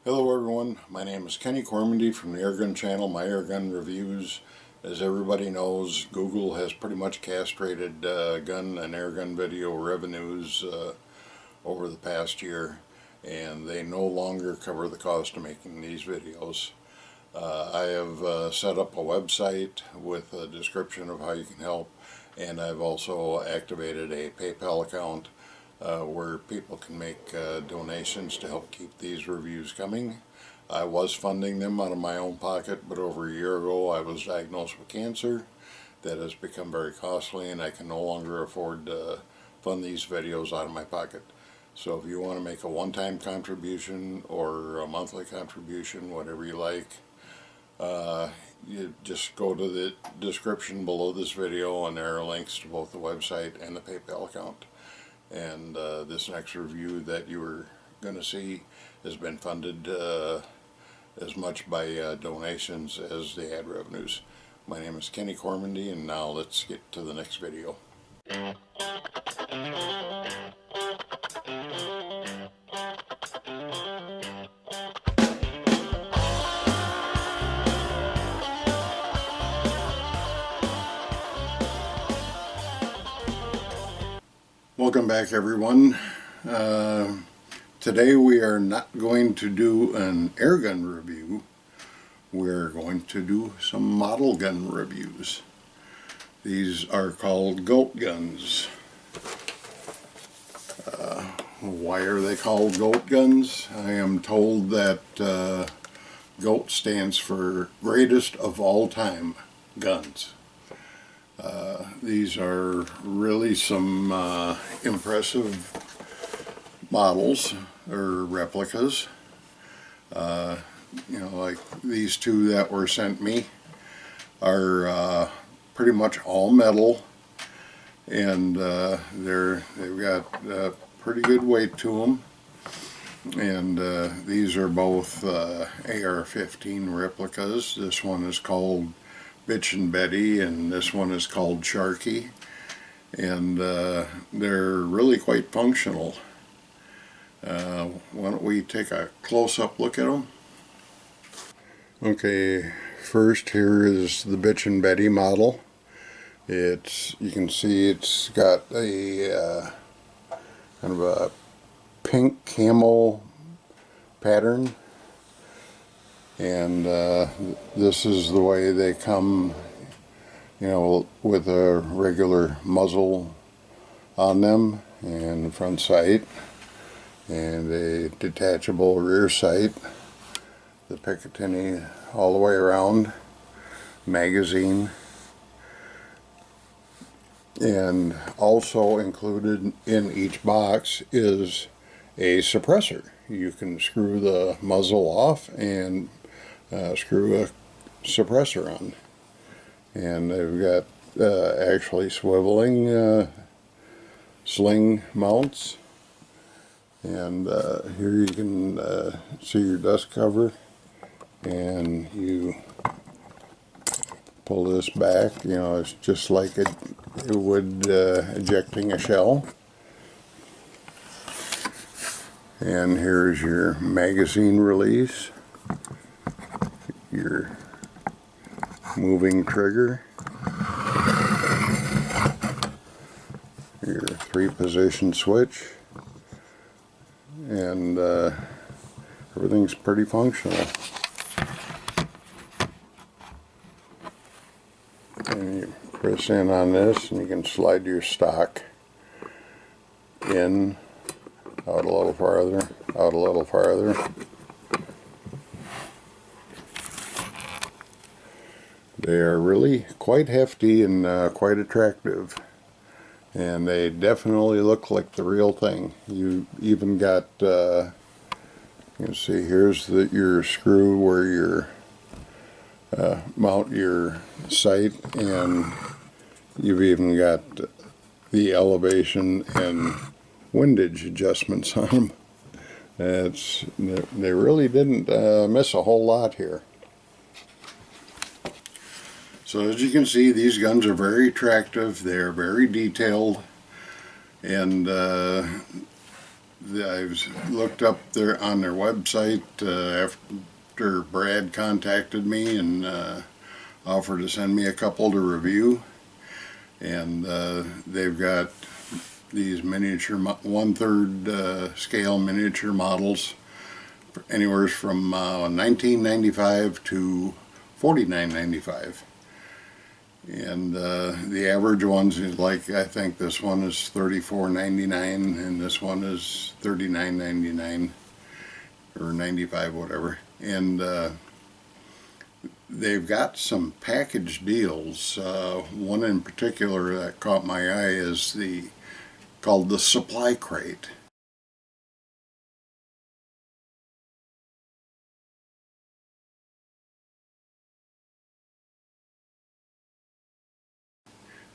Hello everyone, my name is Kenny Cormandy from the Airgun channel, My Airgun Reviews. As everybody knows, Google has pretty much castrated gun and airgun video revenues over the past year, and they no longer cover the cost of making these videos. I have set up a website with a description of how you can help, and I've also activated a PayPal account where people can make donations to help keep these reviews coming. I was funding them out of my own pocket, but over a year ago I was diagnosed with cancer. That has become very costly, and I can no longer afford to fund these videos out of my pocket. So if you want to make a one-time contribution or a monthly contribution, whatever you like, you just go to the description below this video, and there are links to both the website and the PayPal account. And this next review that you were going to see has been funded as much by donations as the ad revenues. My name is Kenny Cormandy, and now let's get to the next video. Welcome back everyone. Today we are not going to do an airgun review. We're going to do some model gun reviews. These are called goat guns. Why are they called goat guns? I am told that GOAT stands for greatest of all time guns. These are really some impressive models or replicas. Like these two that were sent me are pretty much all metal, and they've got pretty good weight to them. And these are both AR-15 replicas. This one is called Bitch and Betty, and this one is called Sharky, and they're really quite functional. Why don't we take a close-up look at them? Okay, first here is the Bitch and Betty model. You can see it's got a kind of a pink camo pattern, and this is the way they come, with a regular muzzle on them and the front sight, and a detachable rear sight, the Picatinny all the way around, magazine, and also included in each box is a suppressor. You can screw the muzzle off and screw a suppressor on, and they've got actually swiveling sling mounts, and here you can see your dust cover, and you pull this back. It's just like it would ejecting a shell. And here's your magazine release, your moving trigger, your 3-position switch, and everything's pretty functional. And you press in on this, and you can slide your stock in, out a little farther, out a little farther. They are really quite hefty and quite attractive, and they definitely look like the real thing. You even got, you can see here's your screw where you mount your sight, and you've even got the elevation and windage adjustments on them. They really didn't miss a whole lot here. So as you can see, these guns are very attractive. They are very detailed, and I've looked up there on their website after Brad contacted me and offered to send me a couple to review, and they've got these miniature 1/3 scale miniature models, anywhere from $19.95 to $49.95. And the average ones is like, I think this one is $34.99 and this one is $39.99 or 95, whatever. And they've got some package deals. One in particular that caught my eye is called the Supply Crate.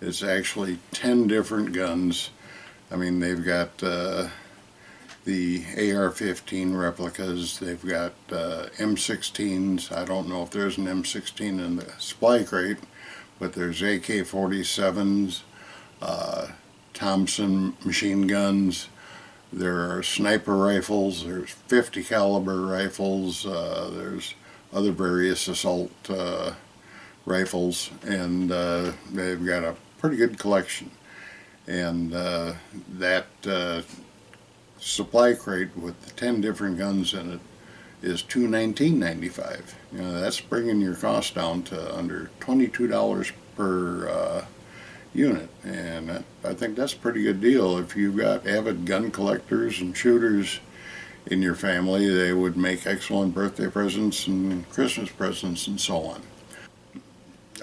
It's actually 10 different guns. I mean, they've got the AR-15 replicas, they've got M16s. I don't know if there's an M16 in the Supply Crate, but there's AK-47s, Thompson machine guns, there are sniper rifles, there's 50 caliber rifles, there's other various assault rifles, and they've got a pretty good collection. And that Supply Crate with the 10 different guns in it is $219.95. You know, that's bringing your cost down to under $22 per unit, and I think that's a pretty good deal. If you've got avid gun collectors and shooters in your family, they would make excellent birthday presents and Christmas presents and so on.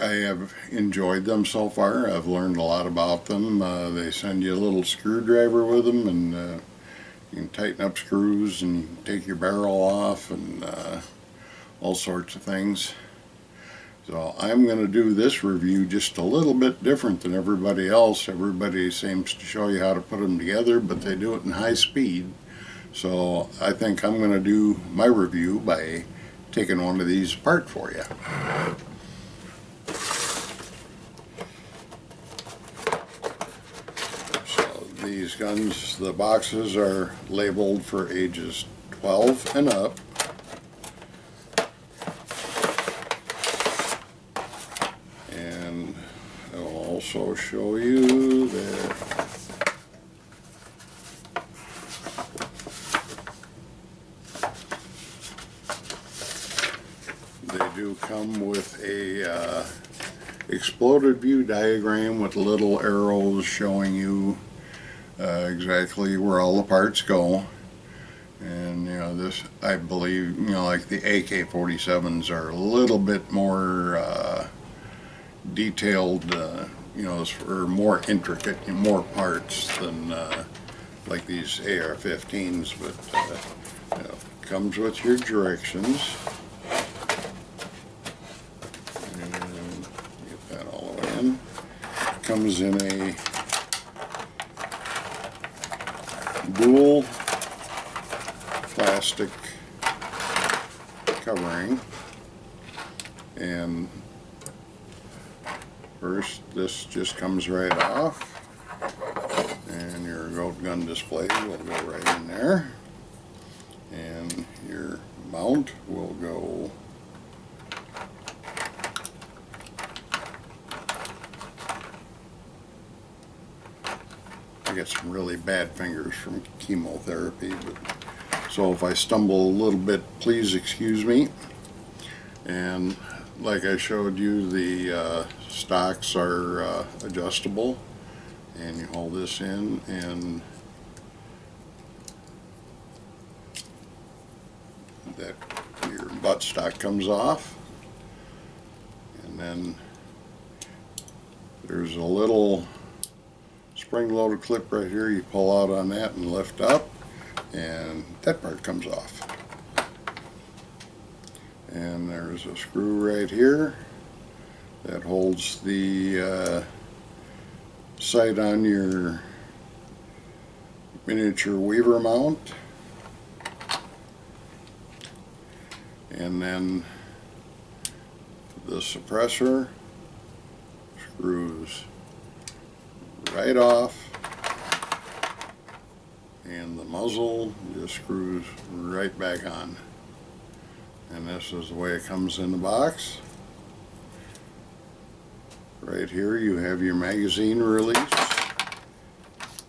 I have enjoyed them so far. I've learned a lot about them. They send you a little screwdriver with them, and you can tighten up screws and you can take your barrel off and all sorts of things. So I'm going to do this review just a little bit different than everybody else. Everybody seems to show you how to put them together, but they do it in high speed. So I think I'm going to do my review by taking one of these apart for you. So these guns, the boxes are labeled for ages 12 and up. And I'll also show you that they do come with a exploded view diagram with little arrows showing you exactly where all the parts go. And you know, this, I believe, you know, like the AK-47s are a little bit more detailed, you know, or more intricate, more parts than like these AR-15s, but you know, comes with your directions. And get that all the way in. Comes in a dual plastic covering, and first this just comes right off, and your gun display will go right in there, and your mount will go I got some really bad fingers from chemotherapy, but so if I stumble a little bit, please excuse me. And like I showed you, the stocks are adjustable, and you hold this in and that your butt stock comes off, and then there's a little spring-loaded clip right here. You pull out on that and lift up, and that part comes off. And there's a screw right here that holds the sight on your miniature weaver mount. And then the suppressor screws right off, and the muzzle just screws right back on. And this is the way it comes in the box. Right here you have your magazine release.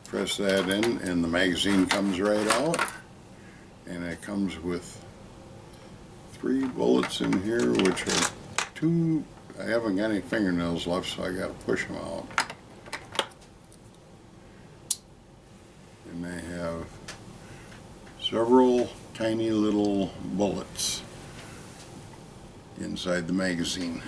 Press that in and the magazine comes right out. And it comes with 3 bullets in here, which are 2. I haven't got any fingernails left, so I got to push them out. And they have several tiny little bullets inside the magazine.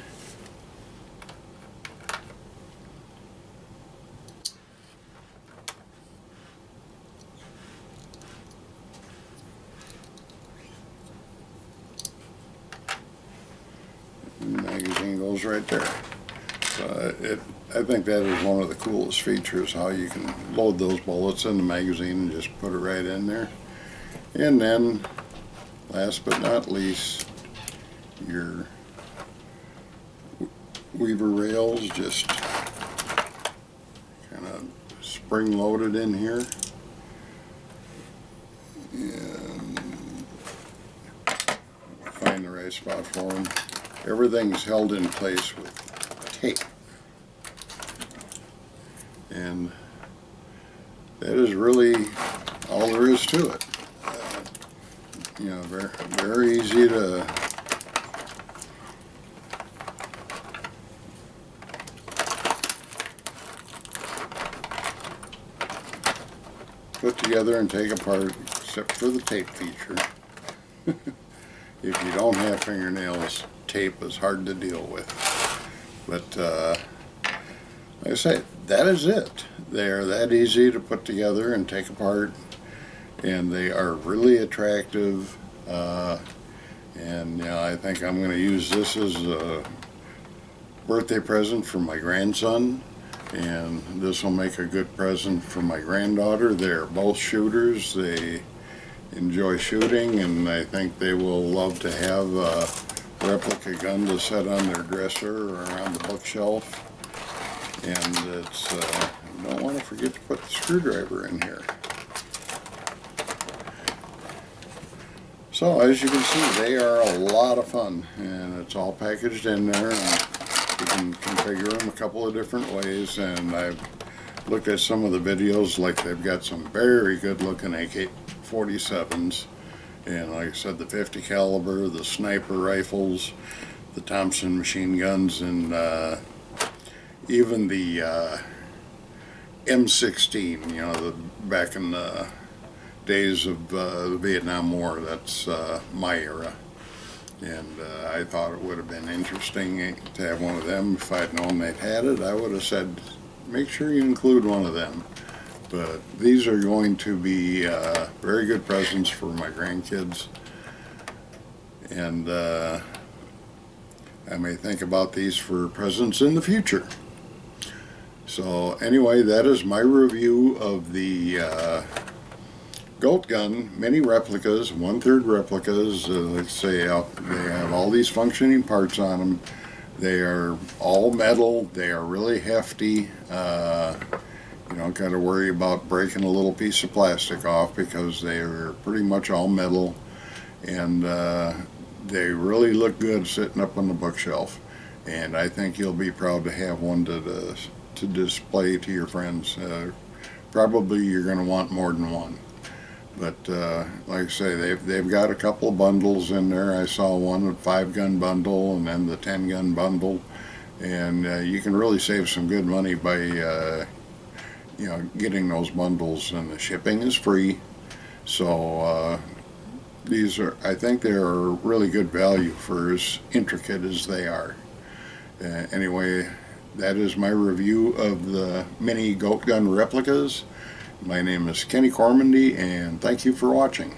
And the magazine goes right there. So I think that is one of the coolest features, how you can load those bullets in the magazine and just put it right in there. And then, last but not least, your weaver rails just kind of spring loaded in here. And find the right spot for them. Everything's held in place with tape. And that is really all there is to it. You know, very, very easy to put together and take apart, except for the tape feature. If you don't have fingernails, tape is hard to deal with. But like I say, that is it. They are that easy to put together and take apart, and they are really attractive. And you know, I think I'm going to use this as a birthday present for my grandson, and this will make a good present for my granddaughter. They're both shooters. They enjoy shooting, and I think they will love to have a replica gun to set on their dresser or on the bookshelf. And it's you don't want to forget to put the screwdriver in here. So as you can see, they are a lot of fun, and it's all packaged in there, and you can configure them a couple of different ways. And I've looked at some of the videos, like they've got some very good looking AK-47s, and like I said, the 50 caliber, the sniper rifles, the Thompson machine guns, and even the M16, you know, back in the days of the Vietnam War. That's my era. And I thought it would have been interesting to have one of them. If I'd known they'd had it, I would have said, make sure you include one of them. But these are going to be very good presents for my grandkids. And I may think about these for presents in the future. So anyway, that is my review of the Goat Gun mini replicas, 1/3 replicas. Let's say they have all these functioning parts on them. They are all metal. They are really hefty. You don't got to worry about breaking a little piece of plastic off, because they are pretty much all metal, and they really look good sitting up on the bookshelf. And I think you'll be proud to have one to display to your friends. Probably you're going to want more than one. But like I say, they've got a couple of bundles in there. I saw one with 5-gun bundle and then the 10-gun bundle, and you can really save some good money by you know, getting those bundles, and the shipping is free. So these are, I think they're really good value for as intricate as they are. Anyway, that is my review of the mini Goat Gun replicas. My name is Kenny Cormandy, and thank you for watching.